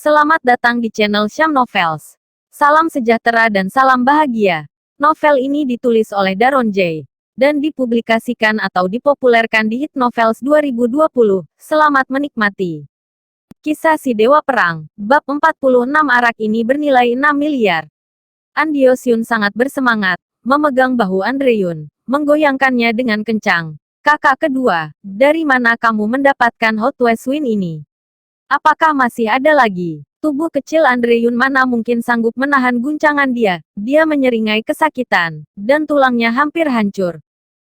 Selamat datang di channel Syam Novels. Salam sejahtera dan salam bahagia. Novel ini ditulis oleh Daron J. dan dipublikasikan atau dipopulerkan di Hit Novels 2020. Selamat menikmati. Kisah Si Dewa Perang, bab 46 arak ini bernilai 6 miliar. An Diosyun sangat bersemangat, memegang bahu Andreyun, menggoyangkannya dengan kencang. Kakak kedua, dari mana kamu mendapatkan Hot West Wind ini? Apakah masih ada lagi? Tubuh kecil Andreyun mana mungkin sanggup menahan guncangan dia. Dia menyeringai kesakitan, dan tulangnya hampir hancur.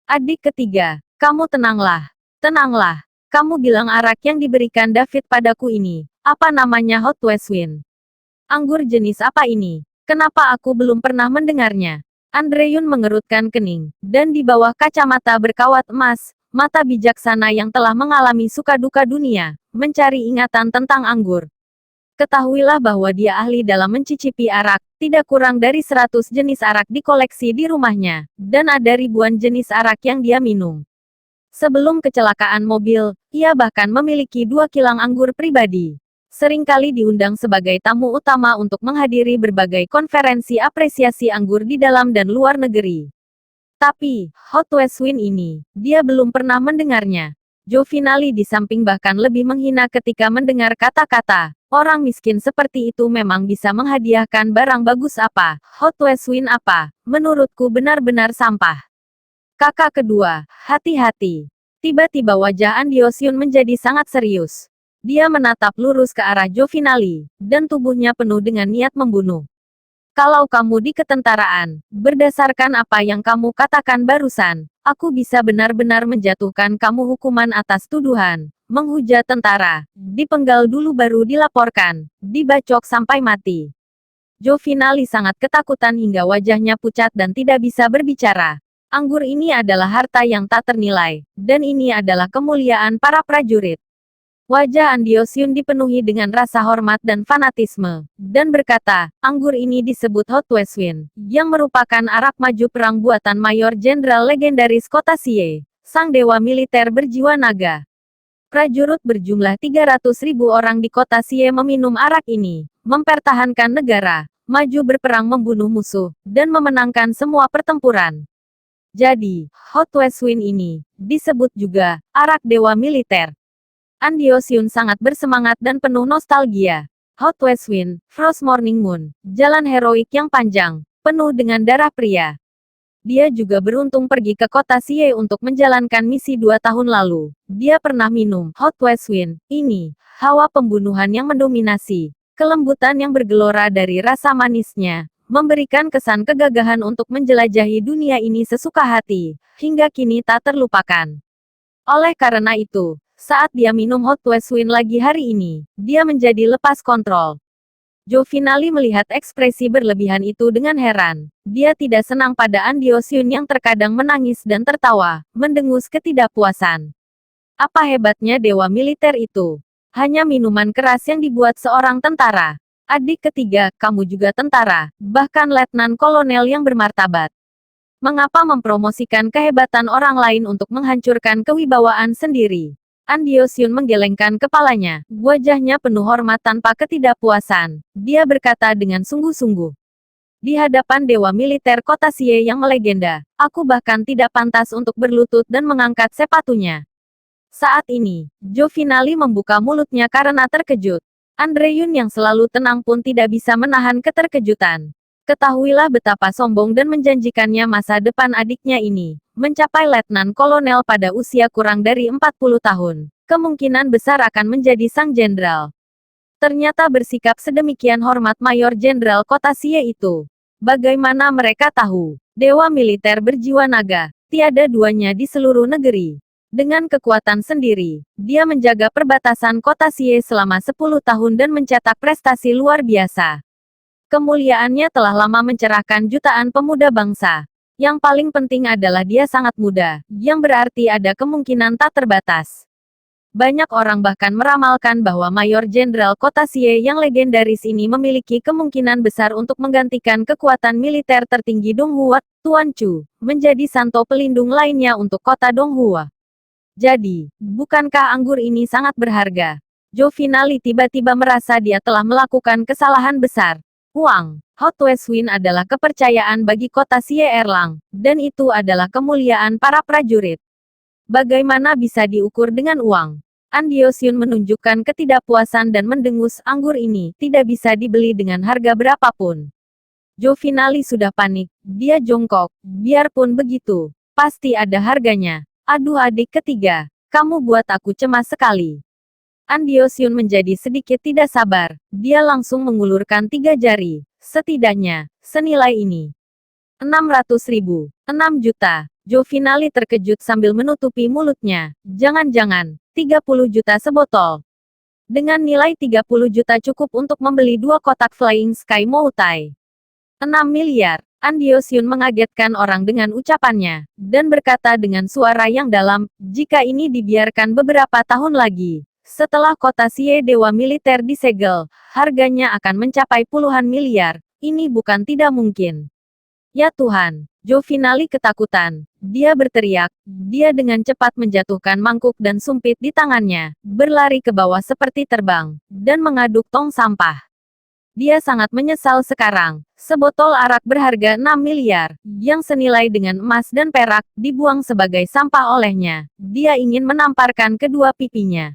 Adik ketiga, kamu tenanglah. Tenanglah. Kamu bilang arak yang diberikan David padaku ini. Apa namanya Hot West Wind? Anggur jenis apa ini? Kenapa aku belum pernah mendengarnya? Andreyun mengerutkan kening, dan di bawah kacamata berkawat emas, mata bijaksana yang telah mengalami suka duka dunia, mencari ingatan tentang anggur. Ketahuilah bahwa dia ahli dalam mencicipi arak, tidak kurang dari 100 jenis arak dikoleksi di rumahnya, dan ada ribuan jenis arak yang dia minum. Sebelum kecelakaan mobil, ia bahkan memiliki 2 kilang anggur pribadi. Seringkali diundang sebagai tamu utama untuk menghadiri berbagai konferensi apresiasi anggur di dalam dan luar negeri. Tapi, Hot West Wind ini, dia belum pernah mendengarnya. Jovinali di samping bahkan lebih menghina ketika mendengar kata-kata, orang miskin seperti itu memang bisa menghadiahkan barang bagus apa, Hot West Wind apa, menurutku benar-benar sampah. Kakak kedua, hati-hati. Tiba-tiba wajah An Diosyun menjadi sangat serius. Dia menatap lurus ke arah Jovinali, dan tubuhnya penuh dengan niat membunuh. Kalau kamu di ketentaraan, berdasarkan apa yang kamu katakan barusan, aku bisa benar-benar menjatuhkan kamu hukuman atas tuduhan, menghujat tentara, dipenggal dulu baru dilaporkan, dibacok sampai mati. Jovinali sangat ketakutan hingga wajahnya pucat dan tidak bisa berbicara. Anggur ini adalah harta yang tak ternilai, dan ini adalah kemuliaan para prajurit. Wajah An Diosyun dipenuhi dengan rasa hormat dan fanatisme, dan berkata, anggur ini disebut Hot West Wind, yang merupakan arak maju perang buatan Mayor Jenderal legendaris Kota Sie, sang dewa militer berjiwa naga. Prajurit berjumlah 300.000 orang di Kota Sie meminum arak ini, mempertahankan negara, maju berperang membunuh musuh, dan memenangkan semua pertempuran. Jadi, Hot West Wind ini, disebut juga, arak dewa militer. An Diosyun sangat bersemangat dan penuh nostalgia. Hot West Wind, Frost Morning Moon, jalan heroik yang panjang, penuh dengan darah pria. Dia juga beruntung pergi ke kota Sie untuk menjalankan misi 2 tahun lalu. Dia pernah minum Hot West Wind ini, hawa pembunuhan yang mendominasi, kelembutan yang bergelora dari rasa manisnya, memberikan kesan kegagahan untuk menjelajahi dunia ini sesuka hati, hingga kini tak terlupakan. Oleh karena itu, saat dia minum Hot West Wind lagi hari ini, dia menjadi lepas kontrol. Jovinali melihat ekspresi berlebihan itu dengan heran. Dia tidak senang pada An Diosyun yang terkadang menangis dan tertawa, mendengus ketidakpuasan. Apa hebatnya dewa militer itu? Hanya minuman keras yang dibuat seorang tentara. Adik ketiga, kamu juga tentara, bahkan letnan kolonel yang bermartabat. Mengapa mempromosikan kehebatan orang lain untuk menghancurkan kewibawaan sendiri? An Diosyun menggelengkan kepalanya, wajahnya penuh hormat tanpa ketidakpuasan. Dia berkata dengan sungguh-sungguh. Di hadapan dewa militer kota Sie yang melegenda, aku bahkan tidak pantas untuk berlutut dan mengangkat sepatunya. Saat ini, Jovinali membuka mulutnya karena terkejut. Andreyun yang selalu tenang pun tidak bisa menahan keterkejutan. Ketahuilah betapa sombong dan menjanjikannya masa depan adiknya ini, mencapai letnan kolonel pada usia kurang dari 40 tahun. Kemungkinan besar akan menjadi sang jenderal. Ternyata bersikap sedemikian hormat Mayor Jenderal Kota Sie itu. Bagaimana mereka tahu? Dewa militer berjiwa naga, tiada duanya di seluruh negeri. Dengan kekuatan sendiri, dia menjaga perbatasan Kota Sie selama 10 tahun dan mencetak prestasi luar biasa. Kemuliaannya telah lama mencerahkan jutaan pemuda bangsa. Yang paling penting adalah dia sangat muda, yang berarti ada kemungkinan tak terbatas. Banyak orang bahkan meramalkan bahwa Mayor Jenderal Kota Sie yang legendaris ini memiliki kemungkinan besar untuk menggantikan kekuatan militer tertinggi Donghua, Tuan Chu, menjadi santo pelindung lainnya untuk kota Donghua. Jadi, bukankah anggur ini sangat berharga? Jovinali tiba-tiba merasa dia telah melakukan kesalahan besar. Uang, Hot West Wind adalah kepercayaan bagi kota Xie Erlang, dan itu adalah kemuliaan para prajurit. Bagaimana bisa diukur dengan uang? Andiosyun menunjukkan ketidakpuasan dan mendengus, anggur ini tidak bisa dibeli dengan harga berapapun. Jovinali sudah panik, dia jongkok, biarpun begitu, pasti ada harganya. Aduh adik ketiga, kamu buat aku cemas sekali. Andiosyun menjadi sedikit tidak sabar, dia langsung mengulurkan 3 jari, setidaknya, senilai ini. 600.000, 6 juta. Jovinali terkejut sambil menutupi mulutnya. Jangan-jangan, 30 juta sebotol. Dengan nilai 30 juta cukup untuk membeli 2 kotak Flying Sky Moutai. 6 miliar. Andiosyun mengagetkan orang dengan ucapannya, dan berkata dengan suara yang dalam, jika ini dibiarkan beberapa tahun lagi, setelah kota Xie Dewa Militer disegel, harganya akan mencapai puluhan miliar. Ini bukan tidak mungkin. Ya Tuhan, Jovinali ketakutan. Dia berteriak. Dia dengan cepat menjatuhkan mangkuk dan sumpit di tangannya, berlari ke bawah seperti terbang, dan mengaduk tong sampah. Dia sangat menyesal sekarang. Sebotol arak berharga 6 miliar, yang senilai dengan emas dan perak, dibuang sebagai sampah olehnya. Dia ingin menamparkan kedua pipinya.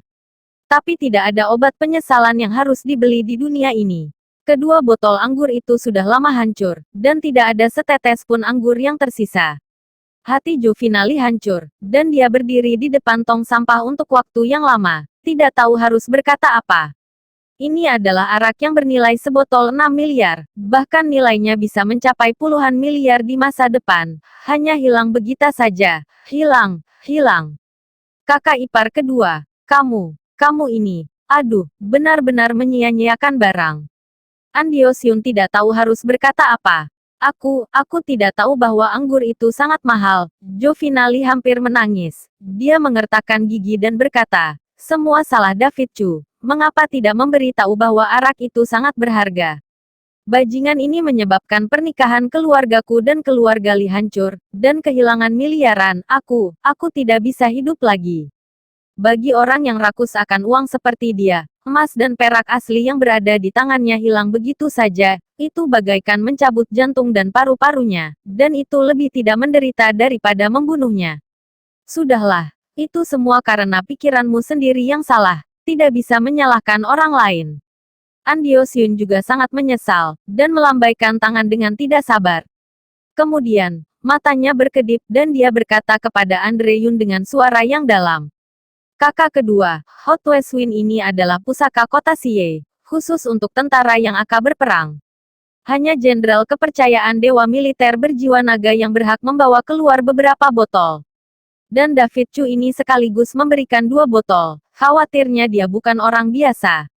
Tapi tidak ada obat penyesalan yang harus dibeli di dunia ini. Kedua botol anggur itu sudah lama hancur, dan tidak ada setetes pun anggur yang tersisa. Hati Jovinali hancur, dan dia berdiri di depan tong sampah untuk waktu yang lama, tidak tahu harus berkata apa. Ini adalah arak yang bernilai sebotol 6 miliar, bahkan nilainya bisa mencapai puluhan miliar di masa depan, hanya hilang begitu saja, hilang. Kakak ipar kedua, kamu ini, aduh, benar-benar menyia-nyiakan barang. Andiosyun tidak tahu harus berkata apa. Aku tidak tahu bahwa anggur itu sangat mahal. Jovinali hampir menangis. Dia mengertakkan gigi dan berkata, semua salah David Chu. Mengapa tidak memberi tahu bahwa arak itu sangat berharga? Bajingan ini menyebabkan pernikahan keluargaku dan keluarga Li hancur, dan kehilangan miliaran. Aku tidak bisa hidup lagi. Bagi orang yang rakus akan uang seperti dia, emas dan perak asli yang berada di tangannya hilang begitu saja, itu bagaikan mencabut jantung dan paru-parunya, dan itu lebih tidak menderita daripada membunuhnya. Sudahlah, itu semua karena pikiranmu sendiri yang salah, tidak bisa menyalahkan orang lain. Andiosyun juga sangat menyesal, dan melambaikan tangan dengan tidak sabar. Kemudian, matanya berkedip dan dia berkata kepada Andre Yun dengan suara yang dalam. Kakak kedua, Hot West Wind ini adalah pusaka kota Xie, khusus untuk tentara yang akan berperang. Hanya jenderal kepercayaan dewa militer berjiwa naga yang berhak membawa keluar beberapa botol. Dan David Chu ini sekaligus memberikan 2 botol, khawatirnya dia bukan orang biasa.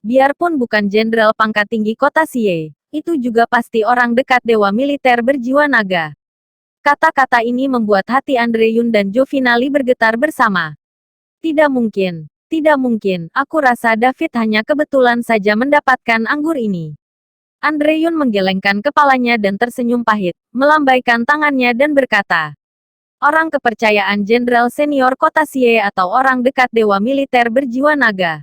Biarpun bukan jenderal pangkat tinggi kota Xie, itu juga pasti orang dekat dewa militer berjiwa naga. Kata-kata ini membuat hati Andre Yun dan Jovinali bergetar bersama. Tidak mungkin, aku rasa David hanya kebetulan saja mendapatkan anggur ini. Andre Yun menggelengkan kepalanya dan tersenyum pahit, melambaikan tangannya dan berkata, orang kepercayaan jenderal senior kota Xie atau orang dekat dewa militer berjiwa naga.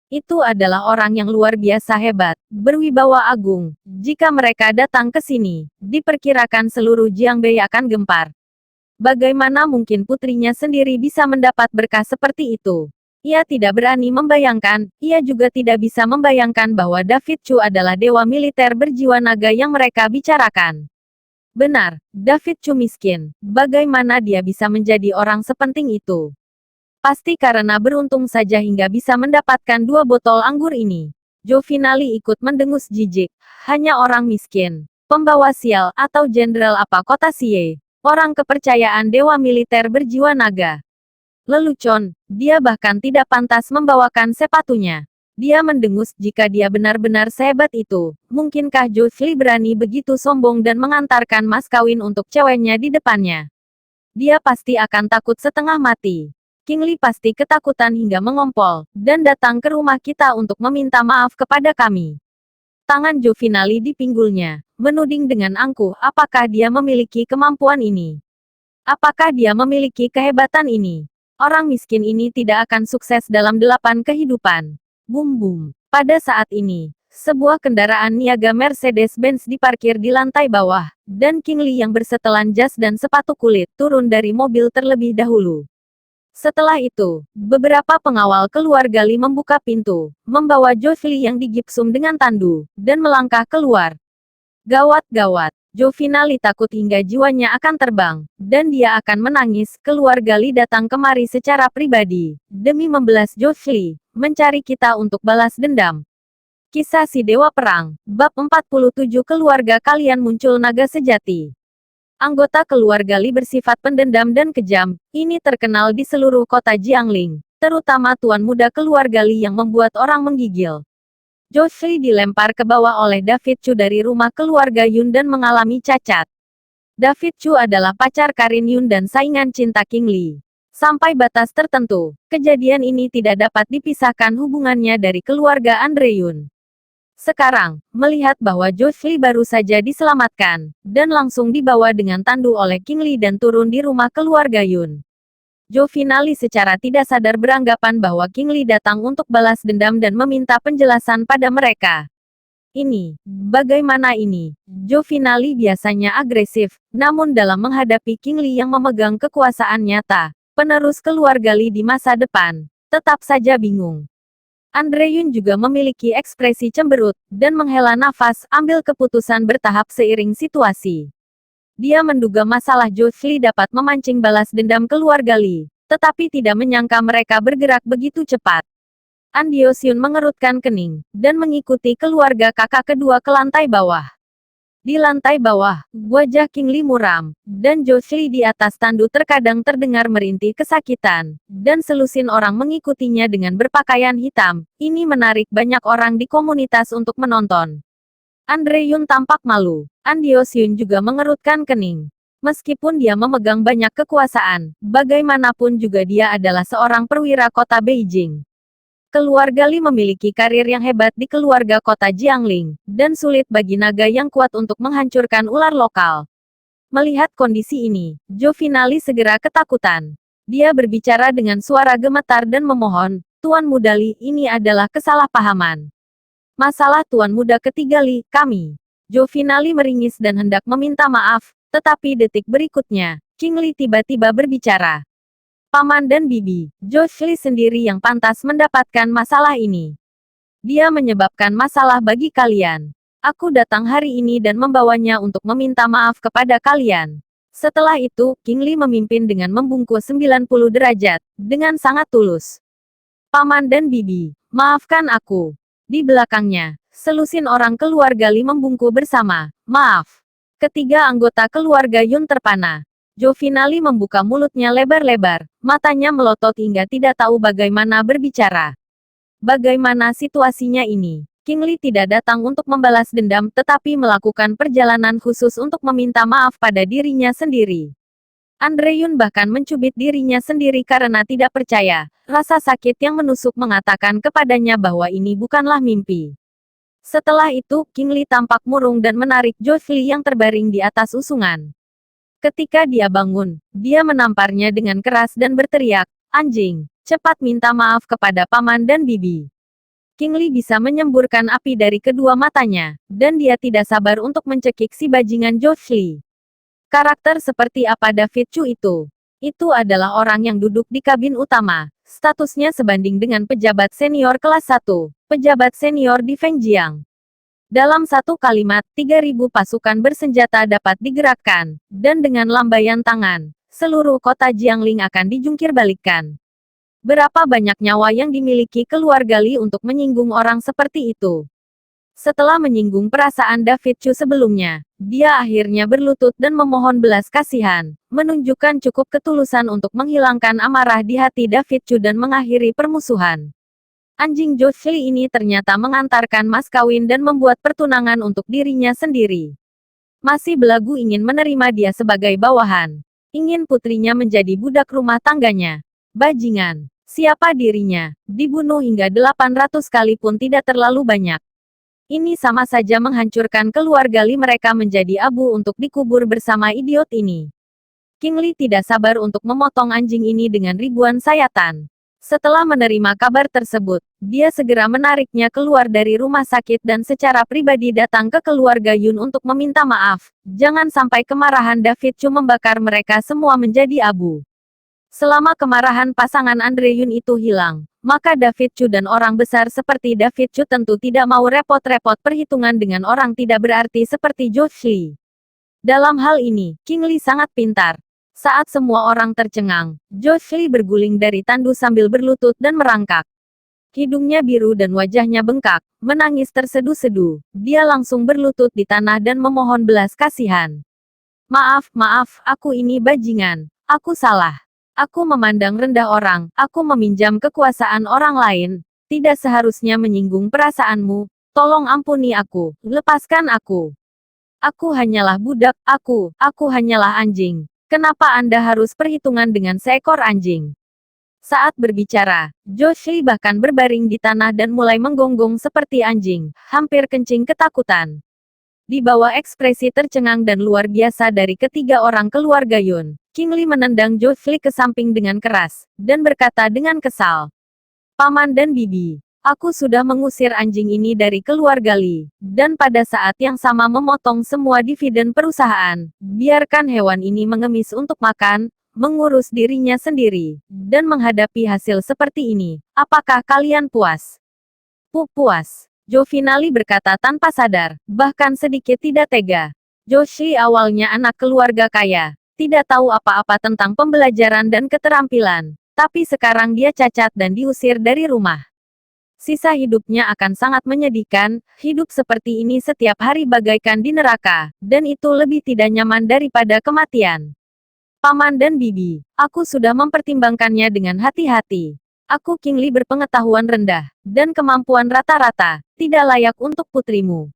Itu adalah orang yang luar biasa hebat, berwibawa agung. Jika mereka datang ke sini, diperkirakan seluruh Jiangbei akan gempar. Bagaimana mungkin putrinya sendiri bisa mendapat berkah seperti itu? Ia tidak berani membayangkan, ia juga tidak bisa membayangkan bahwa David Chu adalah dewa militer berjiwa naga yang mereka bicarakan. Benar, David Chu miskin. Bagaimana dia bisa menjadi orang sepenting itu? Pasti karena beruntung saja hingga bisa mendapatkan 2 botol anggur ini. Jovinali ikut mendengus jijik. Hanya orang miskin, pembawa sial, atau jenderal apa kota Xie. Orang kepercayaan dewa militer berjiwa naga. Lelucon, dia bahkan tidak pantas membawakan sepatunya. Dia mendengus jika dia benar-benar sehebat itu. Mungkinkah Zhou berani begitu sombong dan mengantarkan mas kawin untuk ceweknya di depannya? Dia pasti akan takut setengah mati. King Li pasti ketakutan hingga mengompol, dan datang ke rumah kita untuk meminta maaf kepada kami. Tangan Jovinali di pinggulnya, menuding dengan angkuh, apakah dia memiliki kemampuan ini? Apakah dia memiliki kehebatan ini? Orang miskin ini tidak akan sukses dalam 8 kehidupan. Bum bum. Pada saat ini, sebuah kendaraan niaga Mercedes-Benz diparkir di lantai bawah, dan King Lee yang bersetelan jas dan sepatu kulit turun dari mobil terlebih dahulu. Setelah itu, beberapa pengawal keluarga Lee membuka pintu, membawa Joffrey yang digipsum dengan tandu, dan melangkah keluar. Gawat-gawat. Jovinali takut hingga jiwanya akan terbang, dan dia akan menangis. Keluarga Lee datang kemari secara pribadi, demi membelas Joffrey, mencari kita untuk balas dendam. Kisah si Dewa Perang, Bab 47. Keluarga kalian muncul naga sejati. Anggota keluarga Lee bersifat pendendam dan kejam, ini terkenal di seluruh kota Jiangling, terutama tuan muda keluarga Lee yang membuat orang menggigil. Joffrey dilempar ke bawah oleh David Chu dari rumah keluarga Yun dan mengalami cacat. David Chu adalah pacar Karin Yun dan saingan cinta King Lee. Sampai batas tertentu, kejadian ini tidak dapat dipisahkan hubungannya dari keluarga Andre Yun. Sekarang, melihat bahwa Joffrey baru saja diselamatkan, dan langsung dibawa dengan tandu oleh King Lee dan turun di rumah keluarga Yun. Jovinali secara tidak sadar beranggapan bahwa King Lee datang untuk balas dendam dan meminta penjelasan pada mereka. Bagaimana ini? Jovinali biasanya agresif, namun dalam menghadapi King Lee yang memegang kekuasaan nyata, penerus keluarga Lee di masa depan, tetap saja bingung. Andre Yun juga memiliki ekspresi cemberut, dan menghela nafas, ambil keputusan bertahap seiring situasi. Dia menduga masalah Joffrey dapat memancing balas dendam keluarga Lee, tetapi tidak menyangka mereka bergerak begitu cepat. An Diosyun mengerutkan kening, dan mengikuti keluarga kakak kedua ke lantai bawah. Di lantai bawah, wajah King Lee muram, dan Joffrey di atas tandu terkadang terdengar merintih kesakitan, dan selusin orang mengikutinya dengan berpakaian hitam. Ini menarik banyak orang di komunitas untuk menonton. Andre Yun tampak malu. An Diosyun juga mengerutkan kening. Meskipun dia memegang banyak kekuasaan, bagaimanapun juga dia adalah seorang perwira kota Beijing. Keluarga Lee memiliki karir yang hebat di keluarga kota Jiangling, dan sulit bagi naga yang kuat untuk menghancurkan ular lokal. Melihat kondisi ini, Jovinali segera ketakutan. Dia berbicara dengan suara gemetar dan memohon, Tuan Muda Lee, ini adalah kesalahpahaman. Masalah Tuan Muda ketiga Lee, kami. Jovinali meringis dan hendak meminta maaf, tetapi detik berikutnya, King Lee tiba-tiba berbicara. Paman dan Bibi, Joffrey sendiri yang pantas mendapatkan masalah ini. Dia menyebabkan masalah bagi kalian. Aku datang hari ini dan membawanya untuk meminta maaf kepada kalian. Setelah itu, King Lee memimpin dengan membungkuk 90 derajat, dengan sangat tulus. Paman dan Bibi, maafkan aku. Di belakangnya, selusin orang keluarga Lee membungkuk bersama, maaf. Ketiga anggota keluarga Yun terpana. Jovinali membuka mulutnya lebar-lebar, matanya melotot hingga tidak tahu bagaimana berbicara. Bagaimana situasinya ini? King Lee tidak datang untuk membalas dendam tetapi melakukan perjalanan khusus untuk meminta maaf pada dirinya sendiri. Andre Yun bahkan mencubit dirinya sendiri karena tidak percaya. Rasa sakit yang menusuk mengatakan kepadanya bahwa ini bukanlah mimpi. Setelah itu, King Lee tampak murung dan menarik Joffrey yang terbaring di atas usungan. Ketika dia bangun, dia menamparnya dengan keras dan berteriak, anjing, cepat minta maaf kepada paman dan bibi. King Lee bisa menyemburkan api dari kedua matanya, dan dia tidak sabar untuk mencekik si bajingan Joffrey. Karakter seperti apa David Chu itu? Itu adalah orang yang duduk di kabin utama. Statusnya sebanding dengan pejabat senior kelas 1, pejabat senior di Fengjiang. Dalam satu kalimat, 3.000 pasukan bersenjata dapat digerakkan, dan dengan lambaian tangan, seluruh kota Jiangling akan dijungkirbalikkan. Berapa banyak nyawa yang dimiliki keluarga Lee untuk menyinggung orang seperti itu? Setelah menyinggung perasaan David Chu sebelumnya, dia akhirnya berlutut dan memohon belas kasihan, menunjukkan cukup ketulusan untuk menghilangkan amarah di hati David Chu dan mengakhiri permusuhan. Anjing Joffrey ini ternyata mengantarkan mas kawin dan membuat pertunangan untuk dirinya sendiri. Masih belagu ingin menerima dia sebagai bawahan. Ingin putrinya menjadi budak rumah tangganya. Bajingan. Siapa dirinya? Dibunuh hingga 800 kali pun tidak terlalu banyak. Ini sama saja menghancurkan keluarga Lee, mereka menjadi abu untuk dikubur bersama idiot ini. King Li tidak sabar untuk memotong anjing ini dengan ribuan sayatan. Setelah menerima kabar tersebut, dia segera menariknya keluar dari rumah sakit dan secara pribadi datang ke keluarga Yun untuk meminta maaf. Jangan sampai kemarahan David Chu membakar mereka semua menjadi abu. Selama kemarahan pasangan Andre Yun itu hilang, maka David Chu dan orang besar seperti David Chu tentu tidak mau repot-repot perhitungan dengan orang tidak berarti seperti Zhou Shi. Dalam hal ini, King Li sangat pintar. Saat semua orang tercengang, Zhou Shi berguling dari tandu sambil berlutut dan merangkak. Hidungnya biru dan wajahnya bengkak, menangis tersedu-sedu. Dia langsung berlutut di tanah dan memohon belas kasihan. Maaf, aku ini bajingan. Aku salah. Aku memandang rendah orang, aku meminjam kekuasaan orang lain. Tidak seharusnya menyinggung perasaanmu. Tolong ampuni aku, lepaskan aku. Aku hanyalah budak, aku hanyalah anjing. Kenapa Anda harus perhitungan dengan seekor anjing? Saat berbicara, Zhou Shi bahkan berbaring di tanah dan mulai menggonggong seperti anjing, hampir kencing ketakutan. Di bawah ekspresi tercengang dan luar biasa dari ketiga orang keluarga Yun, King Li menendang Zhou Shi ke samping dengan keras, dan berkata dengan kesal. Paman dan Bibi, aku sudah mengusir anjing ini dari keluarga Li, dan pada saat yang sama memotong semua dividen perusahaan. Biarkan hewan ini mengemis untuk makan, mengurus dirinya sendiri, dan menghadapi hasil seperti ini. Apakah kalian puas? Puas. Zhou Finali berkata tanpa sadar, bahkan sedikit tidak tega. Zhou Shi awalnya anak keluarga kaya, tidak tahu apa-apa tentang pembelajaran dan keterampilan, tapi sekarang dia cacat dan diusir dari rumah. Sisa hidupnya akan sangat menyedihkan, hidup seperti ini setiap hari bagaikan di neraka, dan itu lebih tidak nyaman daripada kematian. Paman dan Bibi, aku sudah mempertimbangkannya dengan hati-hati. Aku King Li berpengetahuan rendah, dan kemampuan rata-rata, tidak layak untuk putrimu.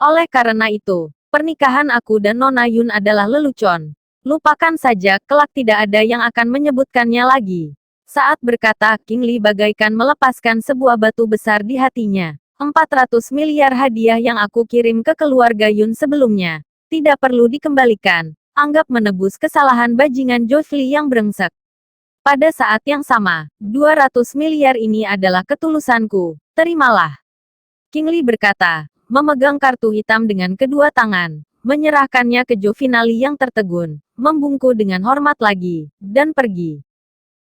Oleh karena itu, pernikahan aku dan Nona Yun adalah lelucon. Lupakan saja, kelak tidak ada yang akan menyebutkannya lagi. Saat berkata, King Li bagaikan melepaskan sebuah batu besar di hatinya. 400 miliar hadiah yang aku kirim ke keluarga Yun sebelumnya. Tidak perlu dikembalikan. Anggap menebus kesalahan bajingan Zhou Shi yang brengsek. Pada saat yang sama, 200 miliar ini adalah ketulusanku. Terimalah. King Li berkata, memegang kartu hitam dengan kedua tangan. Menyerahkannya ke Zhou Finali yang tertegun. Membungkuk dengan hormat lagi. Dan pergi.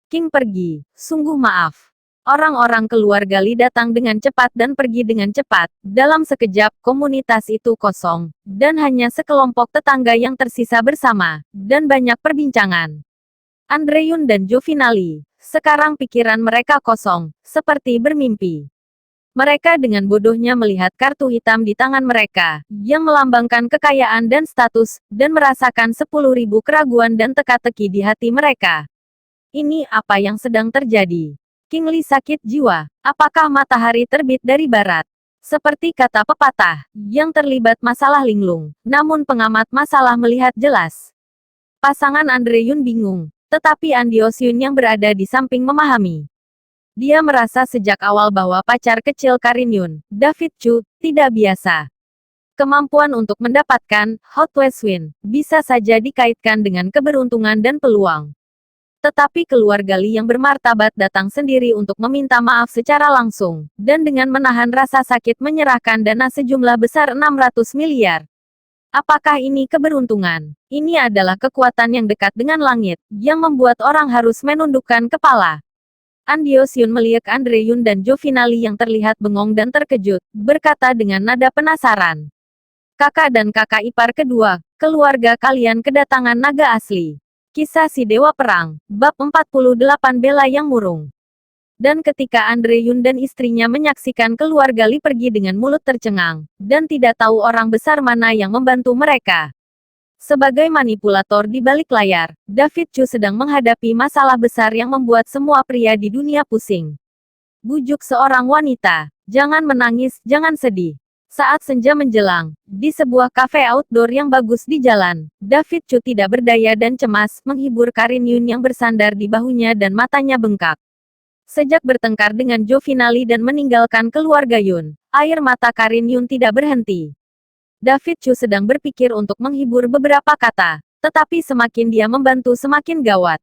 King pergi, sungguh maaf. Orang-orang keluarga Li datang dengan cepat dan pergi dengan cepat. Dalam sekejap, komunitas itu kosong, dan hanya sekelompok tetangga yang tersisa bersama, dan banyak perbincangan. Andre Yun dan Zhou Finali, sekarang pikiran mereka kosong, seperti bermimpi. Mereka dengan bodohnya melihat kartu hitam di tangan mereka, yang melambangkan kekayaan dan status, dan merasakan 10.000 keraguan dan teka-teki di hati mereka. Ini apa yang sedang terjadi? King Li sakit jiwa. Apakah matahari terbit dari barat? Seperti kata pepatah, yang terlibat masalah linglung. Namun pengamat masalah melihat jelas. Pasangan Andre Yun bingung, tetapi Andios Yun yang berada di samping memahami. Dia merasa sejak awal bahwa pacar kecil Karin Yun, David Chu, tidak biasa. Kemampuan untuk mendapatkan Hot West Wind bisa saja dikaitkan dengan keberuntungan dan peluang. Tetapi keluarga Li yang bermartabat datang sendiri untuk meminta maaf secara langsung, dan dengan menahan rasa sakit menyerahkan dana sejumlah besar 600 miliar. Apakah ini keberuntungan? Ini adalah kekuatan yang dekat dengan langit, yang membuat orang harus menundukkan kepala. Andios Yun melihat Andre Yun dan Zhou Finali yang terlihat bengong dan terkejut, berkata dengan nada penasaran. Kakak dan kakak ipar kedua, keluarga kalian kedatangan naga asli. Kisah si Dewa Perang, bab 48 Bela yang murung. Dan ketika Andre Yun dan istrinya menyaksikan keluarga Li pergi dengan mulut tercengang, dan tidak tahu orang besar mana yang membantu mereka. Sebagai manipulator di balik layar, David Chu sedang menghadapi masalah besar yang membuat semua pria di dunia pusing. Bujuk seorang wanita, jangan menangis, jangan sedih. Saat senja menjelang, di sebuah kafe outdoor yang bagus di jalan, David Chu tidak berdaya dan cemas, menghibur Karin Yun yang bersandar di bahunya dan matanya bengkak. Sejak bertengkar dengan Zhou Finali dan meninggalkan keluarga Yun, air mata Karin Yun tidak berhenti. David Chu sedang berpikir untuk menghibur beberapa kata, Tetapi semakin dia membantu semakin gawat.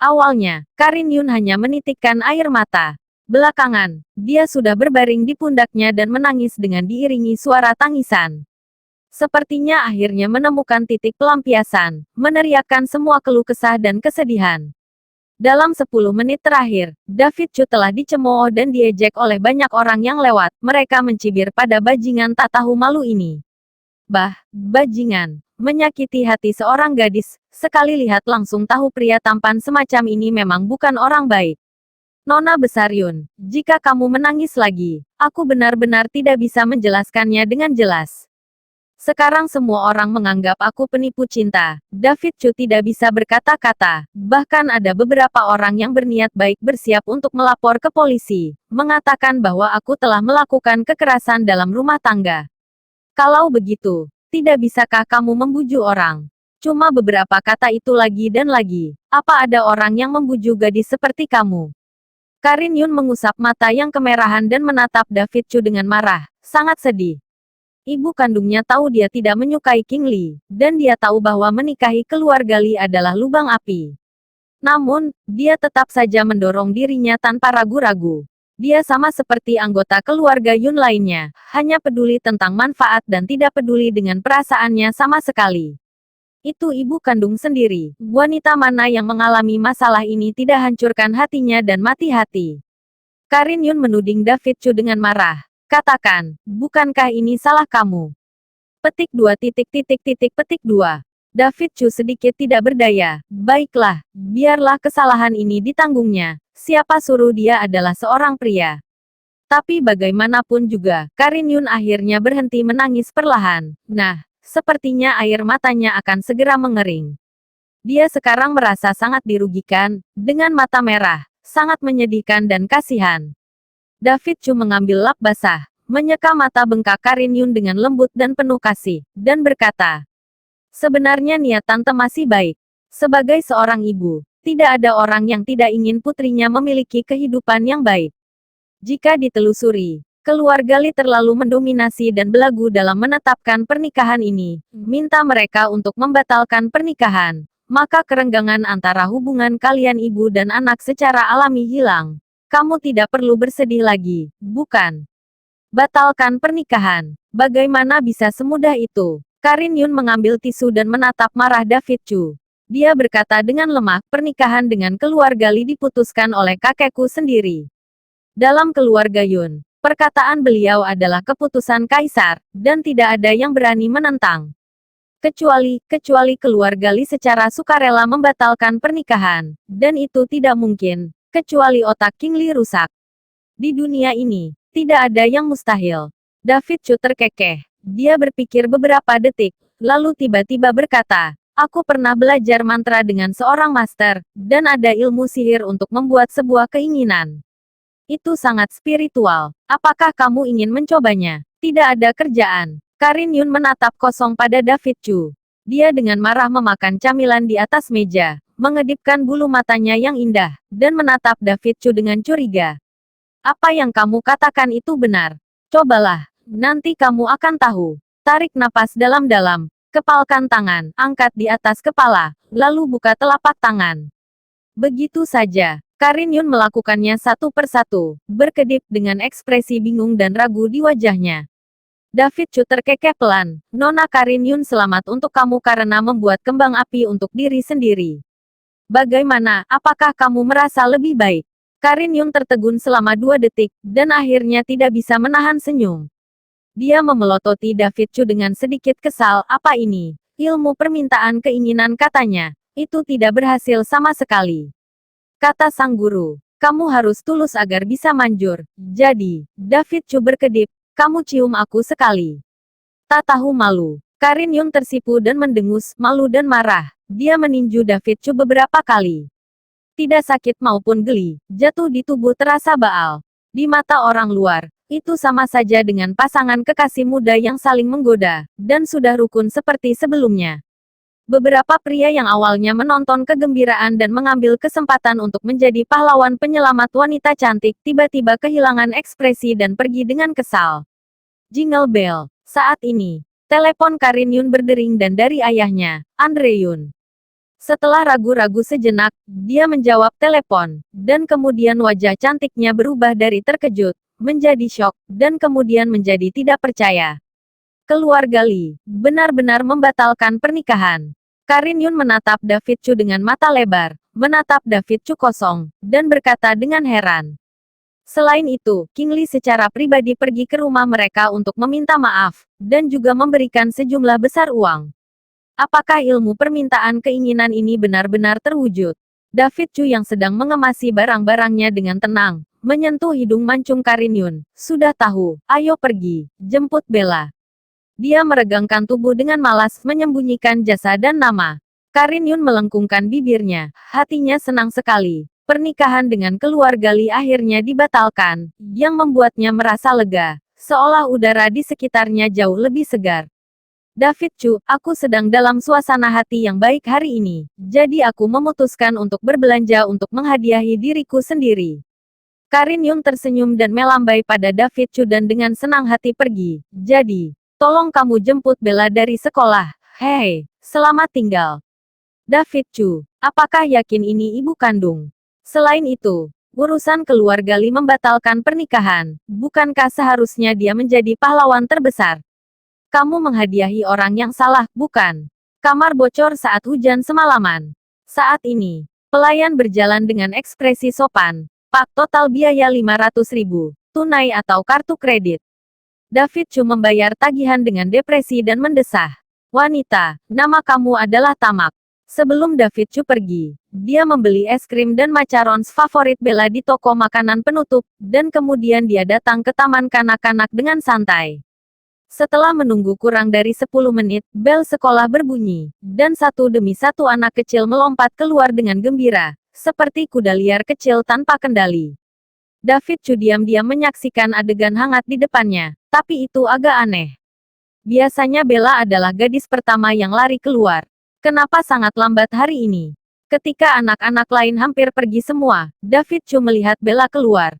Awalnya, Karin Yun hanya menitikkan air mata. Belakangan, dia sudah berbaring di pundaknya dan menangis dengan diiringi suara tangisan. Sepertinya akhirnya menemukan titik pelampiasan, meneriakkan semua keluh kesah dan kesedihan. Dalam 10 menit terakhir, David Chu telah dicemooh dan diejek oleh banyak orang yang lewat. Mereka mencibir pada bajingan tak tahu malu ini. Bajingan. Menyakiti hati seorang gadis, sekali lihat langsung tahu pria tampan semacam ini memang bukan orang baik. Nona besar Yun, jika kamu menangis lagi, aku benar-benar tidak bisa menjelaskannya dengan jelas. Sekarang semua orang menganggap aku penipu cinta. David Chu tidak bisa berkata-kata. Bahkan ada beberapa orang yang berniat baik bersiap untuk melapor ke polisi, mengatakan bahwa aku telah melakukan kekerasan dalam rumah tangga. Kalau begitu, tidak bisakah kamu membujuk orang? Cuma beberapa kata itu lagi dan lagi. Apa ada orang yang membujuk gadis seperti kamu? Karin Yun mengusap mata yang kemerahan dan menatap David Chu dengan marah, sangat sedih. Ibu kandungnya tahu dia tidak menyukai King Li, dan dia tahu bahwa menikahi keluarga Li adalah lubang api. Namun, dia tetap saja mendorong dirinya tanpa ragu-ragu. Dia sama seperti anggota keluarga Yun lainnya, hanya peduli tentang manfaat dan tidak peduli dengan perasaannya sama sekali. Itu ibu kandung sendiri. Wanita mana yang mengalami masalah ini tidak hancurkan hatinya dan mati hati. Karin Yun menuding David Chu dengan marah. Katakan, bukankah ini salah kamu? Petik 2. David Chu sedikit tidak berdaya. Baiklah, biarlah kesalahan ini ditanggungnya. Siapa suruh dia adalah seorang pria. Tapi bagaimanapun juga, Karin Yun akhirnya berhenti menangis perlahan. Nah, sepertinya air matanya akan segera mengering. Dia sekarang merasa sangat dirugikan, dengan mata merah, sangat menyedihkan dan kasihan. David Chu mengambil lap basah, menyeka mata bengkak Karin Yun dengan lembut dan penuh kasih, dan berkata, sebenarnya niat tante masih baik. Sebagai seorang ibu, tidak ada orang yang tidak ingin putrinya memiliki kehidupan yang baik. Jika ditelusuri, keluarga Li terlalu mendominasi dan belagu dalam menetapkan pernikahan ini, minta mereka untuk membatalkan pernikahan, maka kerenggangan antara hubungan kalian ibu dan anak secara alami hilang. Kamu tidak perlu bersedih lagi, bukan? Batalkan pernikahan. Bagaimana bisa semudah itu? Karin Yun mengambil tisu dan menatap marah David Chu. Dia berkata dengan lemah, pernikahan dengan keluarga Li diputuskan oleh kakekku sendiri. Dalam keluarga Yun, perkataan beliau adalah keputusan kaisar, dan tidak ada yang berani menentang. Kecuali keluarga Li secara sukarela membatalkan pernikahan, dan itu tidak mungkin, kecuali otak King Li rusak. Di dunia ini, tidak ada yang mustahil. David Chu terkekeh. Dia berpikir beberapa detik, lalu tiba-tiba berkata, aku pernah belajar mantra dengan seorang master, dan ada ilmu sihir untuk membuat sebuah keinginan. Itu sangat spiritual. Apakah kamu ingin mencobanya? Tidak ada kerjaan. Karin Yun menatap kosong pada David Chu. Dia dengan marah memakan camilan di atas meja, mengedipkan bulu matanya yang indah, dan menatap David Chu dengan curiga. Apa yang kamu katakan itu benar. Cobalah, nanti kamu akan tahu. Tarik napas dalam-dalam. Kepalkan tangan, angkat di atas kepala, lalu buka telapak tangan. Begitu saja, Karin Yun melakukannya satu persatu, berkedip dengan ekspresi bingung dan ragu di wajahnya. David Chu terkekeh pelan, Nona Karin Yun selamat untuk kamu karena membuat kembang api untuk diri sendiri. Bagaimana, apakah kamu merasa lebih baik? Karin Yun tertegun selama 2 detik, dan akhirnya tidak bisa menahan senyum. Dia memelototi David Chu dengan sedikit kesal, apa ini? Ilmu permintaan keinginan katanya. Itu tidak berhasil sama sekali. Kata sang guru, kamu harus tulus agar bisa manjur. Jadi, David Chu berkedip, kamu cium aku sekali. Tak tahu malu. Karin Yun tersipu dan mendengus, malu dan marah. Dia meninju David Chu beberapa kali. Tidak sakit maupun geli, jatuh di tubuh terasa baal. Di mata orang luar, itu sama saja dengan pasangan kekasih muda yang saling menggoda, dan sudah rukun seperti sebelumnya. Beberapa pria yang awalnya menonton kegembiraan dan mengambil kesempatan untuk menjadi pahlawan penyelamat wanita cantik tiba-tiba kehilangan ekspresi dan pergi dengan kesal. Jingle bell. Saat ini, Telepon Karin Yun berdering dan dari ayahnya, Andre Yun. Setelah ragu-ragu sejenak, dia menjawab telepon, dan kemudian wajah cantiknya berubah dari terkejut, menjadi syok, dan kemudian menjadi tidak percaya. Keluarga Lee benar-benar membatalkan pernikahan. Karin Yun menatap David Chu dengan mata lebar, menatap David Chu kosong, dan berkata dengan heran. Selain itu, King Lee secara pribadi pergi ke rumah mereka untuk meminta maaf, dan juga memberikan sejumlah besar uang. Apakah ilmu permintaan keinginan ini benar-benar terwujud? David Chu yang sedang mengemasi barang-barangnya dengan tenang, menyentuh hidung mancung Karin Yun. Sudah tahu, ayo pergi, jemput Bella. Dia meregangkan tubuh dengan malas, menyembunyikan jasa dan nama. Karin Yun melengkungkan bibirnya, hatinya senang sekali. Pernikahan dengan keluarga Lee akhirnya dibatalkan, yang membuatnya merasa lega, seolah udara di sekitarnya jauh lebih segar. David Chu, aku sedang dalam suasana hati yang baik hari ini, jadi aku memutuskan untuk berbelanja untuk menghadiahi diriku sendiri. Karin Yun tersenyum dan melambai pada David Chu dan dengan senang hati pergi. Jadi, tolong kamu jemput Bella dari sekolah. Hei, selamat tinggal. David Chu, apakah yakin ini ibu kandung? Selain itu, urusan keluarga Lee membatalkan pernikahan. Bukankah seharusnya dia menjadi pahlawan terbesar? Kamu menghadiahi orang yang salah, bukan? Kamar bocor saat hujan semalaman. Saat ini, pelayan berjalan dengan ekspresi sopan. Pak, total biaya 500.000, tunai atau kartu kredit. David Chu membayar tagihan dengan depresi dan mendesah. Wanita, nama kamu adalah Tamak. Sebelum David Chu pergi, dia membeli es krim dan macarons favorit Bella di toko makanan penutup, dan kemudian dia datang ke taman kanak-kanak dengan santai. Setelah menunggu kurang dari 10 menit, bel sekolah berbunyi, dan satu demi satu anak kecil melompat keluar dengan gembira, seperti kuda liar kecil tanpa kendali. David Chu diam-diam menyaksikan adegan hangat di depannya, tapi itu agak aneh. Biasanya Bella adalah gadis pertama yang lari keluar. Kenapa sangat lambat hari ini? Ketika anak-anak lain hampir pergi semua, David Chu melihat Bella keluar.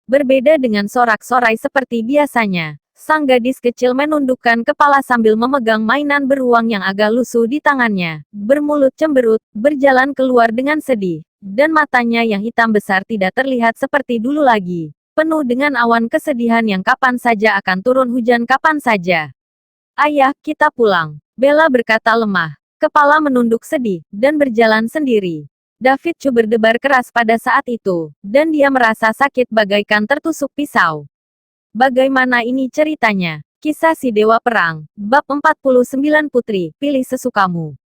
Berbeda dengan sorak-sorai seperti biasanya, sang gadis kecil menundukkan kepala sambil memegang mainan beruang yang agak lusuh di tangannya, bermulut cemberut, berjalan keluar dengan sedih, dan matanya yang hitam besar tidak terlihat seperti dulu lagi, penuh dengan awan kesedihan yang kapan saja akan turun hujan kapan saja. Ayah, kita pulang. Bella berkata lemah. Kepala menunduk sedih, dan berjalan sendiri. David Chu berdebar keras pada saat itu, dan dia merasa sakit bagaikan tertusuk pisau. Bagaimana ini ceritanya? Kisah si Dewa Perang, Bab 49 Putri, pilih sesukamu.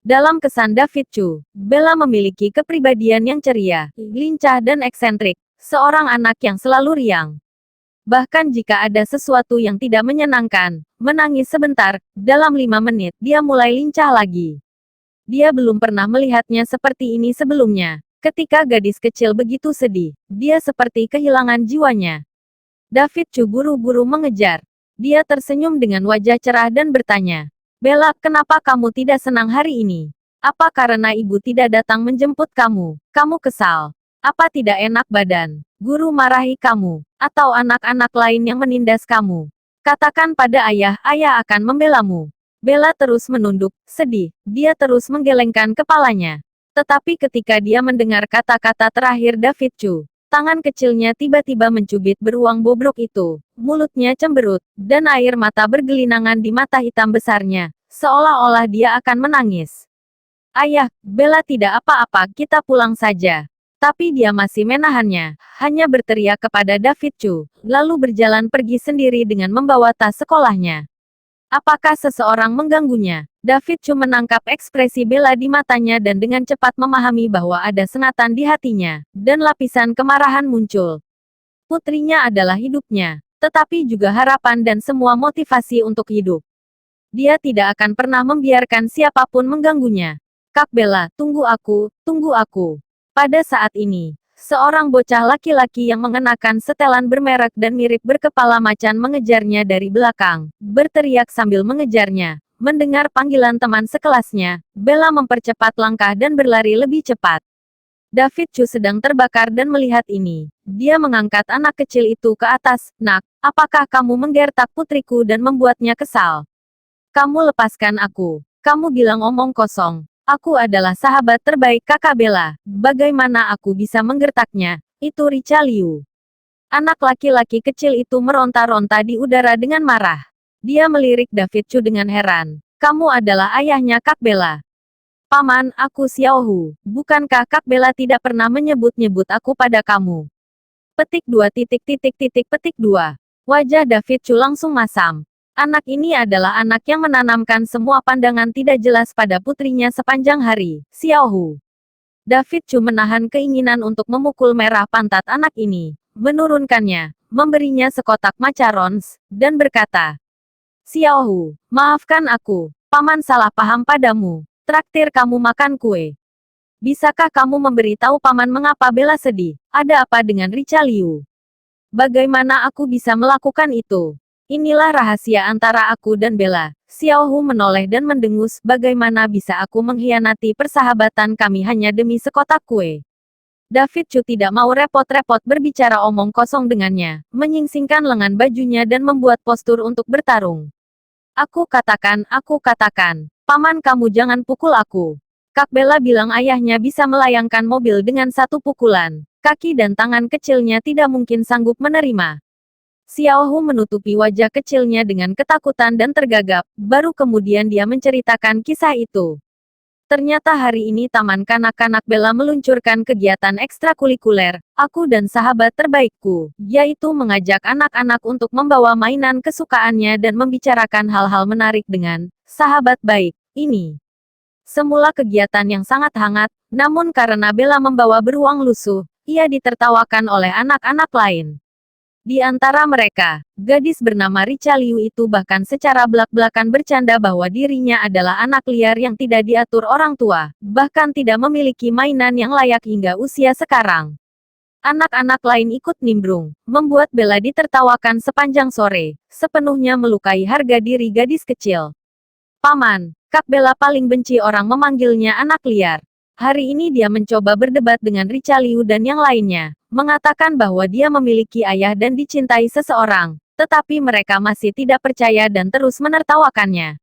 Dalam kesan David Chu, Bella memiliki kepribadian yang ceria, lincah dan eksentrik, seorang anak yang selalu riang. Bahkan jika ada sesuatu yang tidak menyenangkan, menangis sebentar, dalam 5 menit, dia mulai lincah lagi. Dia belum pernah melihatnya seperti ini sebelumnya. Ketika gadis kecil begitu sedih, dia seperti kehilangan jiwanya. David Chu buru-buru mengejar. Dia tersenyum dengan wajah cerah dan bertanya, Bella, kenapa kamu tidak senang hari ini? Apa karena ibu tidak datang menjemput kamu? Kamu kesal? Apa tidak enak badan? Guru marahi kamu? Atau anak-anak lain yang menindas kamu? Katakan pada ayah, ayah akan membelamu. Bella terus menunduk, sedih. Dia terus menggelengkan kepalanya. Tetapi ketika dia mendengar kata-kata terakhir David Chu, tangan kecilnya tiba-tiba mencubit beruang bobrok itu. Mulutnya cemberut, dan air mata bergelinangan di mata hitam besarnya, seolah-olah dia akan menangis. Ayah, Bella tidak apa-apa, kita pulang saja. Tapi dia masih menahannya, hanya berteriak kepada David Chu, lalu berjalan pergi sendiri dengan membawa tas sekolahnya. Apakah seseorang mengganggunya? David Chu menangkap ekspresi Bella di matanya dan dengan cepat memahami bahwa ada sengatan di hatinya, dan lapisan kemarahan muncul. Putrinya adalah hidupnya, tetapi juga harapan dan semua motivasi untuk hidup. Dia tidak akan pernah membiarkan siapapun mengganggunya. Kak Bella, tunggu aku, tunggu aku. Pada saat ini, seorang bocah laki-laki yang mengenakan setelan bermerek dan mirip berkepala macan mengejarnya dari belakang, berteriak sambil mengejarnya. Mendengar panggilan teman sekelasnya, Bella mempercepat langkah dan berlari lebih cepat. David Chu sedang terbakar dan melihat ini. Dia mengangkat anak kecil itu ke atas. Nak, apakah kamu menggertak putriku dan membuatnya kesal? Kamu lepaskan aku. Kamu bilang omong kosong. Aku adalah sahabat terbaik kakak Bella. Bagaimana aku bisa menggertaknya? Itu Richa Liu. Anak laki-laki kecil itu meronta-ronta di udara dengan marah. Dia melirik David Chu dengan heran. Kamu adalah ayahnya Kak Bella. Paman, aku Xiao Hu. Bukankah Kak Bella tidak pernah menyebut-nyebut aku pada kamu? Petik 2. Wajah David Chu langsung masam. Anak ini adalah anak yang menanamkan semua pandangan tidak jelas pada putrinya sepanjang hari. Xiao Hu. David Chu menahan keinginan untuk memukul merah pantat anak ini, menurunkannya, memberinya sekotak macarons, dan berkata, Xiao Hu, maafkan aku, paman salah paham padamu. Traktir kamu makan kue. Bisakah kamu memberitahu paman mengapa Bella sedih? Ada apa dengan Richa Liu? Bagaimana aku bisa melakukan itu? Inilah rahasia antara aku dan Bella. Xiao Hu menoleh dan mendengus, bagaimana bisa aku mengkhianati persahabatan kami hanya demi sekotak kue? David Chu tidak mau repot-repot berbicara omong kosong dengannya, menyingsingkan lengan bajunya dan membuat postur untuk bertarung. Aku katakan, paman kamu jangan pukul aku. Kak Bella bilang ayahnya bisa melayangkan mobil dengan satu pukulan. Kaki dan tangan kecilnya tidak mungkin sanggup menerima. Xiao Hu menutupi wajah kecilnya dengan ketakutan dan tergagap, baru kemudian dia menceritakan kisah itu. Ternyata hari ini Taman Kanak-Kanak Bella meluncurkan kegiatan ekstrakurikuler, aku dan sahabat terbaikku, yaitu mengajak anak-anak untuk membawa mainan kesukaannya dan membicarakan hal-hal menarik dengan sahabat baik ini. Semula kegiatan yang sangat hangat, namun karena Bella membawa beruang lusuh, ia ditertawakan oleh anak-anak lain. Di antara mereka, gadis bernama Richa Liu itu bahkan secara belak-belakan bercanda bahwa dirinya adalah anak liar yang tidak diatur orang tua, bahkan tidak memiliki mainan yang layak hingga usia sekarang. Anak-anak lain ikut nimbrung, membuat Bella ditertawakan sepanjang sore, sepenuhnya melukai harga diri gadis kecil. Paman, Kak Bella paling benci orang memanggilnya anak liar. Hari ini dia mencoba berdebat dengan Richa Liu dan yang lainnya, mengatakan bahwa dia memiliki ayah dan dicintai seseorang, tetapi mereka masih tidak percaya dan terus menertawakannya.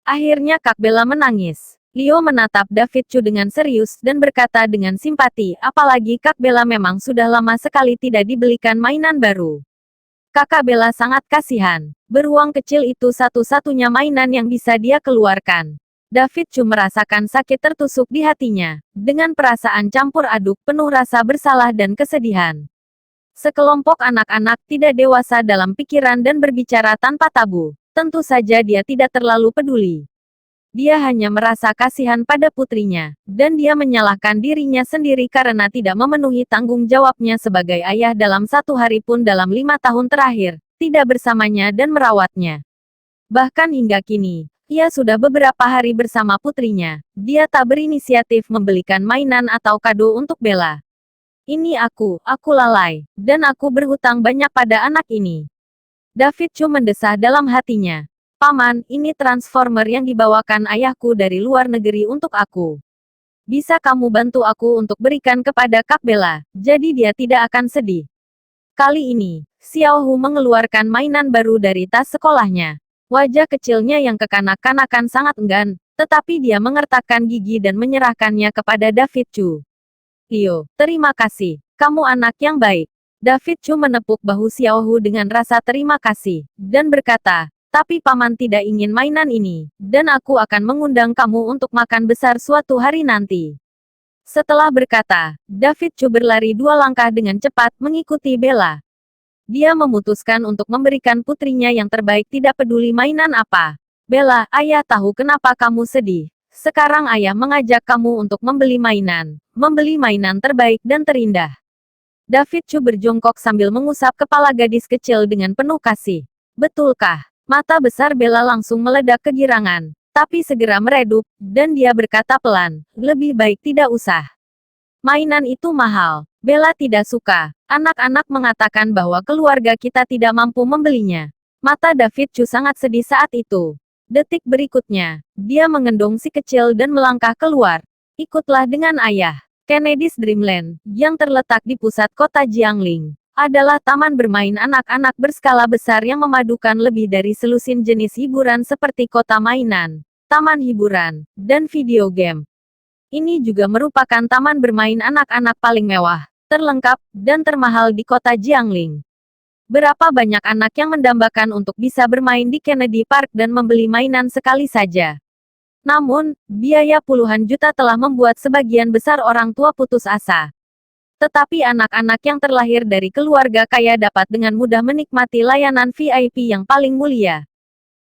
Akhirnya Kak Bella menangis. Liu menatap David Chu dengan serius dan berkata dengan simpati, apalagi Kak Bella memang sudah lama sekali tidak dibelikan mainan baru. Kakak Bella sangat kasihan. Beruang kecil itu satu-satunya mainan yang bisa dia keluarkan. David Chu merasakan sakit tertusuk di hatinya, dengan perasaan campur aduk penuh rasa bersalah dan kesedihan. Sekelompok anak-anak tidak dewasa dalam pikiran dan berbicara tanpa tabu. Tentu saja dia tidak terlalu peduli. Dia hanya merasa kasihan pada putrinya, dan dia menyalahkan dirinya sendiri karena tidak memenuhi tanggung jawabnya sebagai ayah dalam satu hari pun dalam 5 tahun terakhir, tidak bersamanya dan merawatnya. Bahkan hingga kini, ia sudah beberapa hari bersama putrinya, dia tak berinisiatif membelikan mainan atau kado untuk Bella. Ini aku lalai, dan aku berhutang banyak pada anak ini. David Chu mendesah dalam hatinya. Paman, ini transformer yang dibawakan ayahku dari luar negeri untuk aku. Bisa kamu bantu aku untuk berikan kepada Kak Bella, jadi dia tidak akan sedih. Kali ini, Xiao Hu mengeluarkan mainan baru dari tas sekolahnya. Wajah kecilnya yang kekanak-kanakan sangat enggan, tetapi dia mengertakkan gigi dan menyerahkannya kepada David Chu. Liu, terima kasih. Kamu anak yang baik. David Chu menepuk bahu Xiao Hu dengan rasa terima kasih, dan berkata, tapi paman tidak ingin mainan ini, dan aku akan mengundang kamu untuk makan besar suatu hari nanti. Setelah berkata, David Chu berlari 2 langkah dengan cepat mengikuti Bella. Dia memutuskan untuk memberikan putrinya yang terbaik tidak peduli mainan apa. Bella, ayah tahu kenapa kamu sedih. Sekarang ayah mengajak kamu untuk membeli mainan terbaik dan terindah. David Chu berjongkok sambil mengusap kepala gadis kecil dengan penuh kasih. Betulkah? Mata besar Bella langsung meledak kegirangan, tapi segera meredup, dan dia berkata pelan, lebih baik tidak usah. Mainan itu mahal. Bella tidak suka. Anak-anak mengatakan bahwa keluarga kita tidak mampu membelinya. Mata David Chu sangat sedih saat itu. Detik berikutnya, dia mengendong si kecil dan melangkah keluar. Ikutlah dengan ayah. Kennedy's Dreamland, yang terletak di pusat kota Jiangling, adalah taman bermain anak-anak berskala besar yang memadukan lebih dari selusin jenis hiburan seperti kota mainan, taman hiburan, dan video game. Ini juga merupakan taman bermain anak-anak paling mewah, terlengkap, dan termahal di kota Jiangling. Berapa banyak anak yang mendambakan untuk bisa bermain di Kennedy Park dan membeli mainan sekali saja. Namun, biaya puluhan juta telah membuat sebagian besar orang tua putus asa. Tetapi anak-anak yang terlahir dari keluarga kaya dapat dengan mudah menikmati layanan VIP yang paling mulia.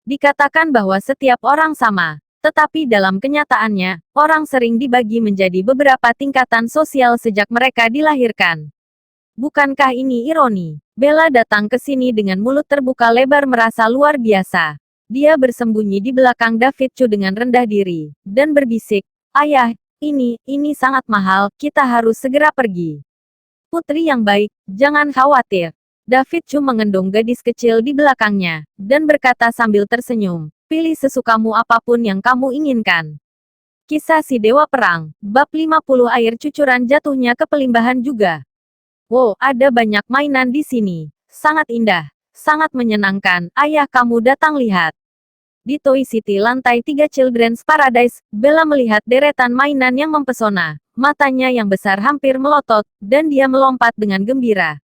Dikatakan bahwa setiap orang sama, tetapi dalam kenyataannya, orang sering dibagi menjadi beberapa tingkatan sosial sejak mereka dilahirkan. Bukankah ini ironi? Bella datang ke sini dengan mulut terbuka lebar merasa luar biasa. Dia bersembunyi di belakang David Chu dengan rendah diri, dan berbisik, "Ayah, ini sangat mahal, kita harus segera pergi." "Putri yang baik, jangan khawatir." David Chu mengendong gadis kecil di belakangnya, dan berkata sambil tersenyum, "Pilih sesukamu apapun yang kamu inginkan." Kisah si Dewa Perang, bab 50 air cucuran jatuhnya ke pelimbahan juga. Wow, ada banyak mainan di sini. Sangat indah, sangat menyenangkan. Ayah kamu datang lihat. Di Toy City lantai 3 Children's Paradise, Bella melihat deretan mainan yang mempesona. Matanya yang besar hampir melotot, dan dia melompat dengan gembira.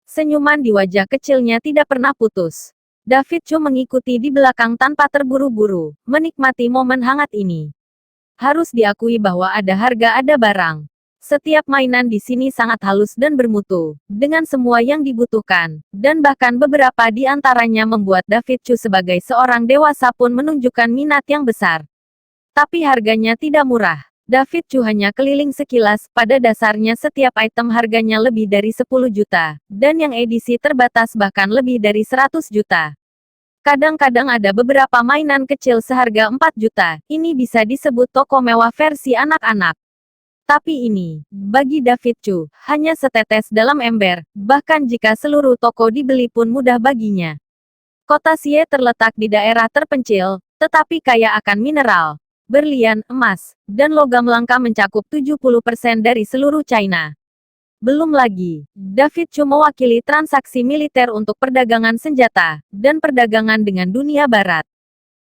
Senyuman di wajah kecilnya tidak pernah putus. David Chu mengikuti di belakang tanpa terburu-buru, menikmati momen hangat ini. Harus diakui bahwa ada harga ada barang. Setiap mainan di sini sangat halus dan bermutu, dengan semua yang dibutuhkan, dan bahkan beberapa di antaranya membuat David Chu sebagai seorang dewasa pun menunjukkan minat yang besar. Tapi harganya tidak murah. David Chu hanya keliling sekilas, pada dasarnya setiap item harganya lebih dari 10 juta, dan yang edisi terbatas bahkan lebih dari 100 juta. Kadang-kadang ada beberapa mainan kecil seharga 4 juta, ini bisa disebut toko mewah versi anak-anak. Tapi ini, bagi David Chu, hanya setetes dalam ember, bahkan jika seluruh toko dibeli pun mudah baginya. Kota Xie terletak di daerah terpencil, tetapi kaya akan mineral, berlian, emas, dan logam langka mencakup 70% dari seluruh China. Belum lagi, David Chu mewakili transaksi militer untuk perdagangan senjata, dan perdagangan dengan dunia barat.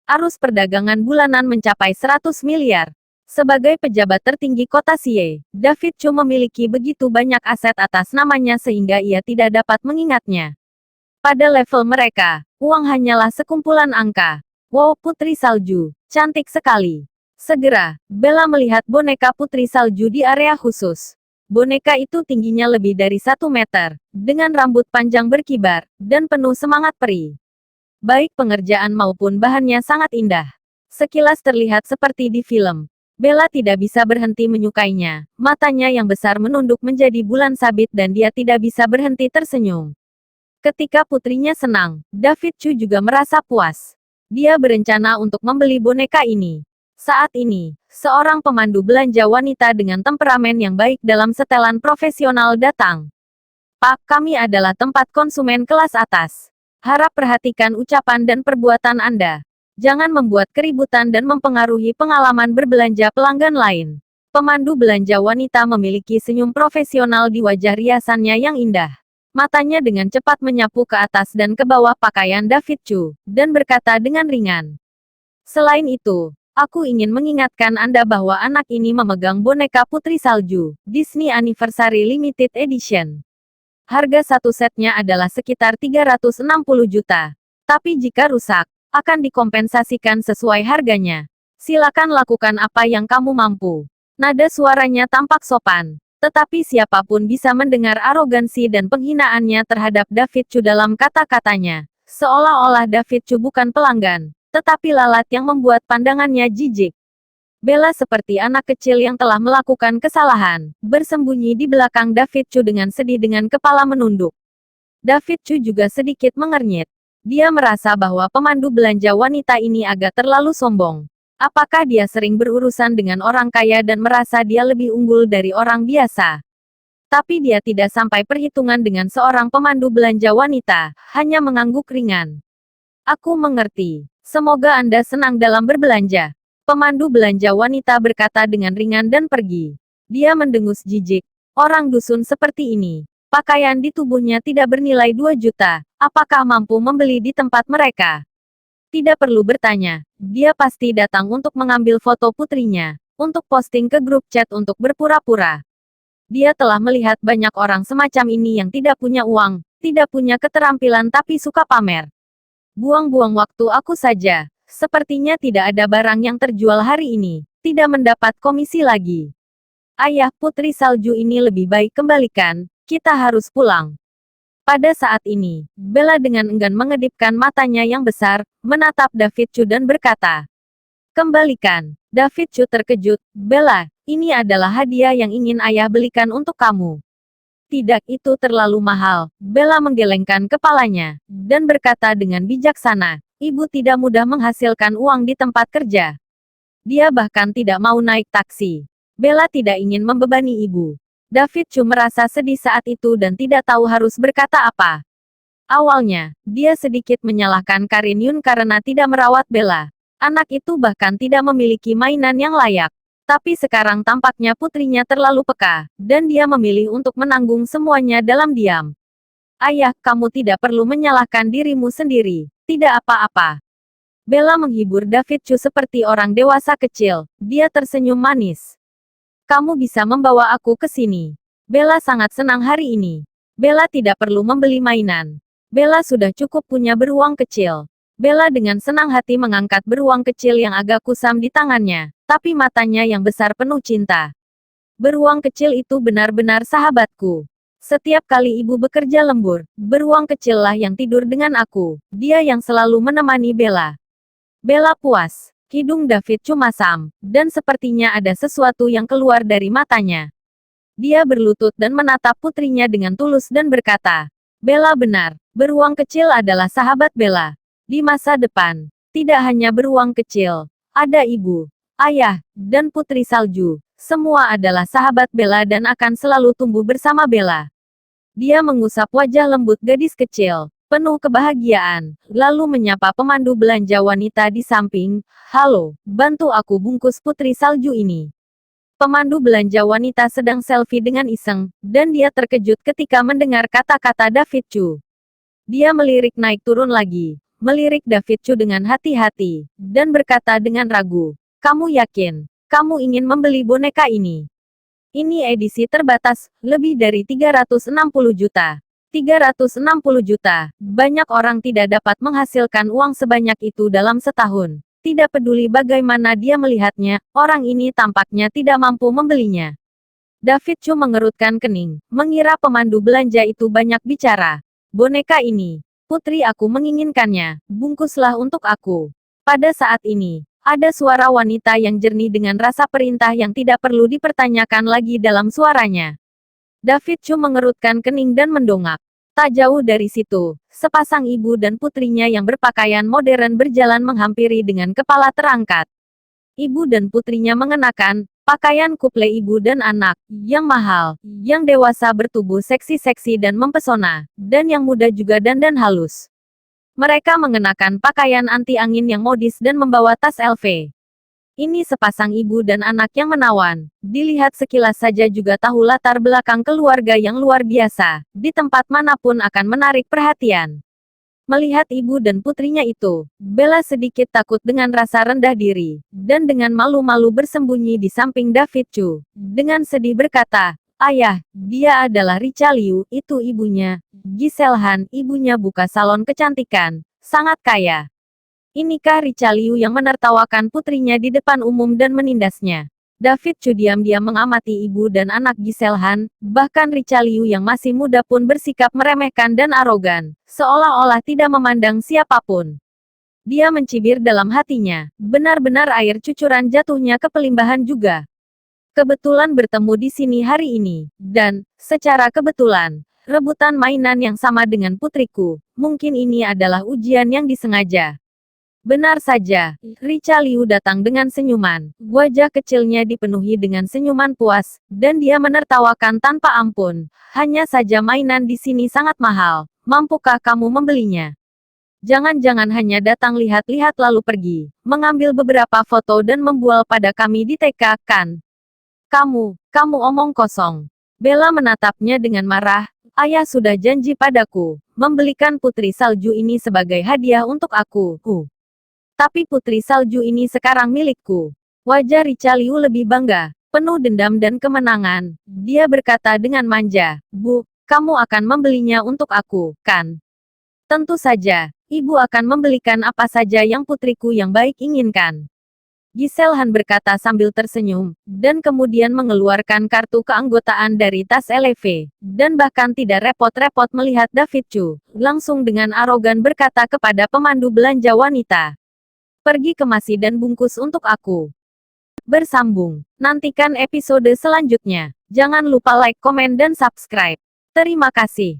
Arus perdagangan bulanan mencapai 100 miliar. Sebagai pejabat tertinggi kota Xie, David Chu memiliki begitu banyak aset atas namanya sehingga ia tidak dapat mengingatnya. Pada level mereka, uang hanyalah sekumpulan angka. Wow, putri salju, cantik sekali. Segera, Bella melihat boneka putri salju di area khusus. Boneka itu tingginya lebih dari 1 meter, dengan rambut panjang berkibar, dan penuh semangat peri. Baik pengerjaan maupun bahannya sangat indah. Sekilas terlihat seperti di film. Bella tidak bisa berhenti menyukainya. Matanya yang besar menunduk menjadi bulan sabit dan dia tidak bisa berhenti tersenyum. Ketika putrinya senang, David Chu juga merasa puas. Dia berencana untuk membeli boneka ini. Saat ini, seorang pemandu belanja wanita dengan temperamen yang baik dalam setelan profesional datang. "Pak, kami adalah tempat konsumen kelas atas. Harap perhatikan ucapan dan perbuatan Anda. Jangan membuat keributan dan mempengaruhi pengalaman berbelanja pelanggan lain." Pemandu belanja wanita memiliki senyum profesional di wajah riasannya yang indah. Matanya dengan cepat menyapu ke atas dan ke bawah pakaian David Chu, dan berkata dengan ringan. "Selain itu, aku ingin mengingatkan Anda bahwa anak ini memegang boneka Putri Salju, Disney Anniversary Limited Edition. Harga satu setnya adalah sekitar 360 juta. Tapi jika rusak, akan dikompensasikan sesuai harganya. Silakan lakukan apa yang kamu mampu." Nada suaranya tampak sopan. Tetapi siapapun bisa mendengar arogansi dan penghinaannya terhadap David Chu dalam kata-katanya. Seolah-olah David Chu bukan pelanggan, tetapi lalat yang membuat pandangannya jijik. Bella seperti anak kecil yang telah melakukan kesalahan, bersembunyi di belakang David Chu dengan sedih dengan kepala menunduk. David Chu juga sedikit mengernyit. Dia merasa bahwa pemandu belanja wanita ini agak terlalu sombong. Apakah dia sering berurusan dengan orang kaya dan merasa dia lebih unggul dari orang biasa? Tapi dia tidak sampai perhitungan dengan seorang pemandu belanja wanita, hanya mengangguk ringan. "Aku mengerti. Semoga Anda senang dalam berbelanja." Pemandu belanja wanita berkata dengan ringan dan pergi. Dia mendengus jijik. Orang dusun seperti ini. Pakaian di tubuhnya tidak bernilai 2 juta. Apakah mampu membeli di tempat mereka? Tidak perlu bertanya. Dia pasti datang untuk mengambil foto putrinya. Untuk posting ke grup chat untuk berpura-pura. Dia telah melihat banyak orang semacam ini yang tidak punya uang, tidak punya keterampilan tapi suka pamer. Buang-buang waktu aku saja. Sepertinya tidak ada barang yang terjual hari ini. Tidak mendapat komisi lagi. Ayah, putri salju ini lebih baik kembalikan. Kita harus pulang. Pada saat ini, Bella dengan enggan mengedipkan matanya yang besar, menatap David Chu dan berkata, "Kembalikan." David Chu terkejut, "Bella, ini adalah hadiah yang ingin ayah belikan untuk kamu." "Tidak, itu terlalu mahal." Bella menggelengkan kepalanya, dan berkata dengan bijaksana, "Ibu tidak mudah menghasilkan uang di tempat kerja." Dia bahkan tidak mau naik taksi. Bella tidak ingin membebani ibu. David Chu merasa sedih saat itu dan tidak tahu harus berkata apa. Awalnya, dia sedikit menyalahkan Karin Yun karena tidak merawat Bella. Anak itu bahkan tidak memiliki mainan yang layak. Tapi sekarang tampaknya putrinya terlalu peka, dan dia memilih untuk menanggung semuanya dalam diam. "Ayah, kamu tidak perlu menyalahkan dirimu sendiri. Tidak apa-apa." Bella menghibur David Chu seperti orang dewasa kecil. Dia tersenyum manis. "Kamu bisa membawa aku ke sini." Bella sangat senang hari ini. Bella tidak perlu membeli mainan. Bella sudah cukup punya beruang kecil. Bella dengan senang hati mengangkat beruang kecil yang agak kusam di tangannya, tapi matanya yang besar penuh cinta. "Beruang kecil itu benar-benar sahabatku. Setiap kali ibu bekerja lembur, beruang kecillah yang tidur dengan aku. Dia yang selalu menemani Bella." Bella puas. Hidung David cuma masam, dan sepertinya ada sesuatu yang keluar dari matanya. Dia berlutut dan menatap putrinya dengan tulus dan berkata, "Bella benar, beruang kecil adalah sahabat Bella. Di masa depan, tidak hanya beruang kecil, ada ibu, ayah, dan putri salju. Semua adalah sahabat Bella dan akan selalu tumbuh bersama Bella." Dia mengusap wajah lembut gadis kecil, penuh kebahagiaan, lalu menyapa pemandu belanja wanita di samping. "Halo, bantu aku bungkus putri salju ini." Pemandu belanja wanita sedang selfie dengan iseng, dan dia terkejut ketika mendengar kata-kata David Chu. Dia melirik naik turun lagi, melirik David Chu dengan hati-hati, dan berkata dengan ragu, "Kamu yakin? Kamu ingin membeli boneka ini? Ini edisi terbatas, lebih dari 360 juta. 360 juta. Banyak orang tidak dapat menghasilkan uang sebanyak itu dalam setahun. Tidak peduli bagaimana dia melihatnya, orang ini tampaknya tidak mampu membelinya." David Chu mengerutkan kening, mengira pemandu belanja itu banyak bicara. "Boneka ini, putri aku menginginkannya, bungkuslah untuk aku." Pada saat ini, ada suara wanita yang jernih dengan rasa perintah yang tidak perlu dipertanyakan lagi dalam suaranya. David Chu mengerutkan kening dan mendongak. Tak jauh dari situ, sepasang ibu dan putrinya yang berpakaian modern berjalan menghampiri dengan kepala terangkat. Ibu dan putrinya mengenakan pakaian kuple ibu dan anak, yang mahal, yang dewasa bertubuh seksi-seksi dan mempesona, dan yang muda juga dandan halus. Mereka mengenakan pakaian anti angin yang modis dan membawa tas LV. Ini sepasang ibu dan anak yang menawan. Dilihat sekilas saja juga tahu latar belakang keluarga yang luar biasa. Di tempat manapun akan menarik perhatian. Melihat ibu dan putrinya itu, Bella sedikit takut dengan rasa rendah diri, dan dengan malu-malu bersembunyi di samping David Chu. Dengan sedih berkata, "Ayah, dia adalah Richa Liu, itu ibunya. Giselle Han, ibunya buka salon kecantikan. Sangat kaya." Inikah Richa Liu yang menertawakan putrinya di depan umum dan menindasnya? David Chu diam-diam mengamati ibu dan anak Giselle Han, bahkan Richa Liu yang masih muda pun bersikap meremehkan dan arogan, seolah-olah tidak memandang siapapun. Dia mencibir dalam hatinya, benar-benar air cucuran jatuhnya ke pelimbahan juga. Kebetulan bertemu di sini hari ini, dan, secara kebetulan, rebutan mainan yang sama dengan putriku, mungkin ini adalah ujian yang disengaja. Benar saja, Richa Liu datang dengan senyuman. Wajah kecilnya dipenuhi dengan senyuman puas, dan dia menertawakan tanpa ampun. "Hanya saja mainan di sini sangat mahal. Mampukah kamu membelinya? Jangan-jangan hanya datang lihat-lihat lalu pergi, mengambil beberapa foto dan membual pada kami di TK, kan? Kamu omong kosong." Bella menatapnya dengan marah. Ayah sudah janji padaku, membelikan putri salju ini sebagai hadiah untuk aku. Tapi putri salju ini sekarang milikku. Wajah Richa Liu lebih bangga, penuh dendam dan kemenangan. Dia berkata dengan manja, Bu, kamu akan membelinya untuk aku, kan? Tentu saja, ibu akan membelikan apa saja yang putriku yang baik inginkan. Giselle Han berkata sambil tersenyum, dan kemudian mengeluarkan kartu keanggotaan dari tas LV, dan bahkan tidak repot-repot melihat David Chu, langsung dengan arogan berkata kepada pemandu belanja wanita. Pergi kemasi dan bungkus untuk aku. Bersambung. Nantikan episode selanjutnya. Jangan lupa like, komen, dan subscribe. Terima kasih.